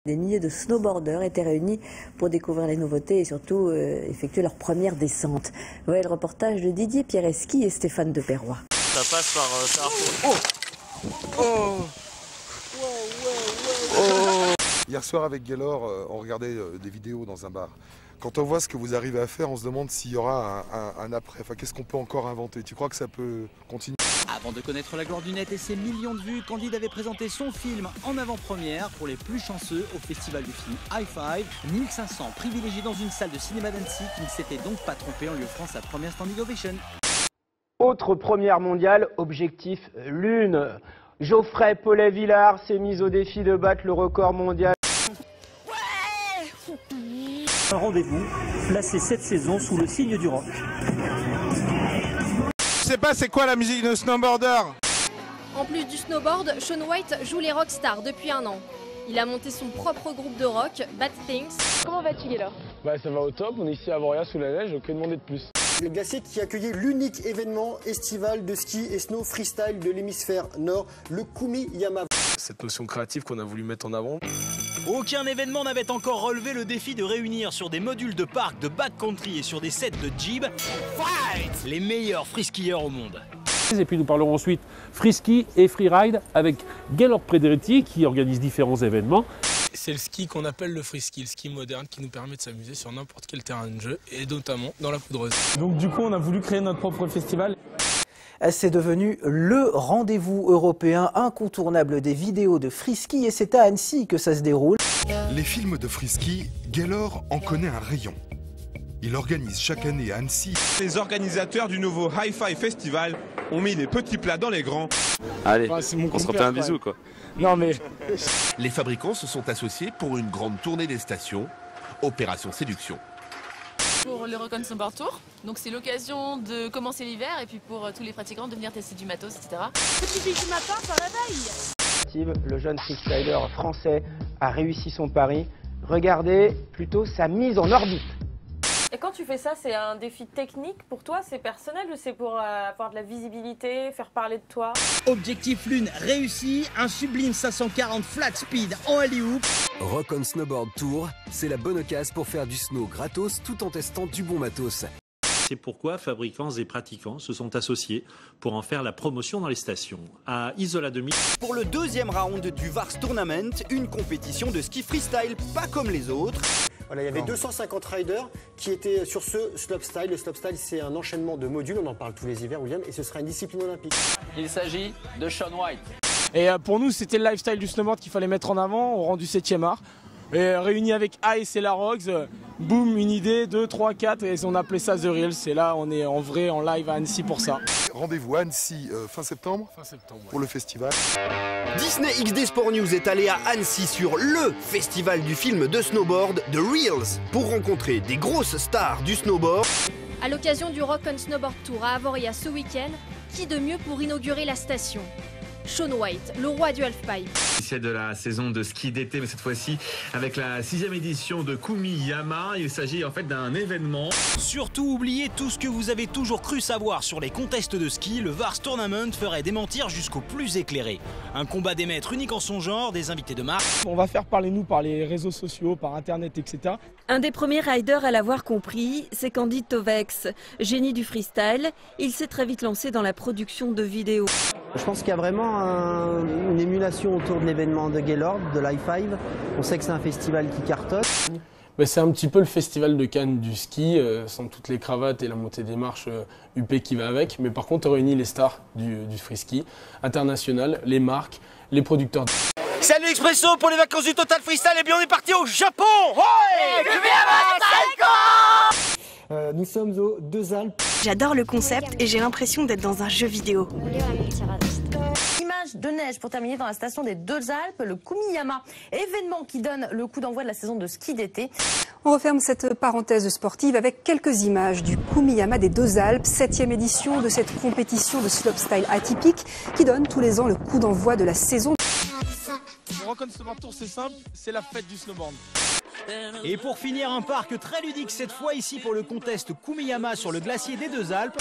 Des milliers de snowboarders étaient réunis pour découvrir les nouveautés et surtout effectuer leur première descente. Voyez le reportage de Didier Piereschi et Stéphane Deperroy. Ça passe par Hier soir avec Gaylor, on regardait des vidéos dans un bar. Quand on voit ce que vous arrivez à faire, on se demande s'il y aura un après. Enfin, qu'est-ce qu'on peut encore inventer? Tu crois que ça peut continuer? Avant de connaître la gloire du net et ses millions de vues, Candide avait présenté son film en avant-première pour les plus chanceux au festival du film High Five. 1500 privilégiés dans une salle de cinéma d'Annecy qui ne s'était donc pas trompé en lui offrant sa première standing ovation. Autre première mondiale, objectif Lune. Geoffrey Paulet-Villard s'est mis au défi de battre le record mondial. Un rendez-vous placé cette saison sous le signe du rock. Je sais pas c'est quoi la musique de snowboarder. En plus du snowboard, Shaun White joue les rockstars depuis un an. Il a monté son propre groupe de rock, Bad Things. Comment vas-tu, Gaylor? Ça va au top, on est ici à Voria sous la neige, que demander de plus. Le glacier qui accueillait l'unique événement estival de ski et snow freestyle de l'hémisphère nord, le Kumiyama. Cette notion créative qu'on a voulu mettre en avant. Aucun événement n'avait encore relevé le défi de réunir sur des modules de parc, de backcountry et sur des sets de jib les meilleurs freeskieurs au monde. Et puis nous parlerons ensuite freeski et freeride avec Gaylor Prederetti qui organise différents événements. C'est le ski qu'on appelle le freeski, le ski moderne qui nous permet de s'amuser sur n'importe quel terrain de jeu et notamment dans la poudreuse. Donc du coup on a voulu créer notre propre festival. C'est devenu le rendez-vous européen incontournable des vidéos de freeski et c'est à Annecy que ça se déroule. Les films de freeski, Gaylor en connaît un rayon. Il organise chaque année à Annecy. Les organisateurs du nouveau Hi-Fi Festival ont mis les petits plats dans les grands. Allez, on se refait un bisou quoi. Non mais... Les fabricants se sont associés pour une grande tournée des stations, Opération Séduction. Pour le Rock on Snowboard Tour, donc c'est l'occasion de commencer l'hiver et puis pour tous les pratiquants de venir tester du matos, etc. Petit bijou matin, ça réveille. Le jeune freestyler français a réussi son pari. Regardez plutôt sa mise en orbite. Et quand tu fais ça, c'est un défi technique pour toi, c'est personnel ou c'est pour avoir de la visibilité, faire parler de toi? Objectif Lune réussi, un sublime 540 flat speed en alley-oop. Rock on Snowboard Tour, c'est la bonne occasion pour faire du snow gratos tout en testant du bon matos. C'est pourquoi fabricants et pratiquants se sont associés pour en faire la promotion dans les stations. À Isola 2000. Pour le deuxième round du Vars Tournament, une compétition de ski freestyle pas comme les autres. Voilà, il y avait 250 riders qui étaient sur ce slopestyle. Le slopestyle, c'est un enchaînement de modules, on en parle tous les hivers, William, et ce sera une discipline olympique. Il s'agit de Shaun White. Et pour nous c'était le lifestyle du snowboard qu'il fallait mettre en avant au rang du 7e art. Et réunis avec Ice et la Rox, boum, une idée, 2, 3, 4 et on appelait ça The Reels. Et là on est en vrai en live à Annecy pour ça. Rendez-vous à Annecy fin septembre pour le festival. Disney XD Sport News est allé à Annecy sur le festival du film de snowboard The Reels pour rencontrer des grosses stars du snowboard. À l'occasion du Rock on Snowboard Tour à Avoria ce week-end, qui de mieux pour inaugurer la station? Shaun White, le roi du halfpipe. C'est de la saison de ski d'été, mais cette fois-ci avec la 6e édition de Kumiyama. Il s'agit en fait d'un événement. Surtout oubliez tout ce que vous avez toujours cru savoir sur les contests de ski. Le Vars Tournament ferait démentir jusqu'au plus éclairé. Un combat des maîtres unique en son genre, des invités de marque. On va faire parler nous par les réseaux sociaux, par internet, etc. Un des premiers riders à l'avoir compris, c'est Candide Tovex. Génie du freestyle, il s'est très vite lancé dans la production de vidéos. Je pense qu'il y a vraiment une émulation autour de l'événement de Gaylor, de l'High Five. On sait que c'est un festival qui cartonne. C'est un petit peu le festival de Cannes du ski, sans toutes les cravates et la montée des marches UP qui va avec. Mais par contre, on réunit les stars du freeski international, les marques, les producteurs. Salut Expresso pour les vacances du Total Freestyle et bien on est parti au Japon. Nous sommes aux Deux Alpes. J'adore le concept et j'ai l'impression d'être dans un jeu vidéo. Image de neige pour terminer dans la station des Deux Alpes, le Kumiyama, événement qui donne le coup d'envoi de la saison de ski d'été. On referme cette parenthèse sportive avec quelques images du Kumiyama des Deux Alpes, 7e édition de cette compétition de slopestyle atypique qui donne tous les ans le coup d'envoi de la saison. Le Rock on Snowboard Tour c'est simple, c'est la fête du snowboard. Et pour finir, un parc très ludique cette fois ici pour le contest Kumiyama sur le glacier des Deux Alpes.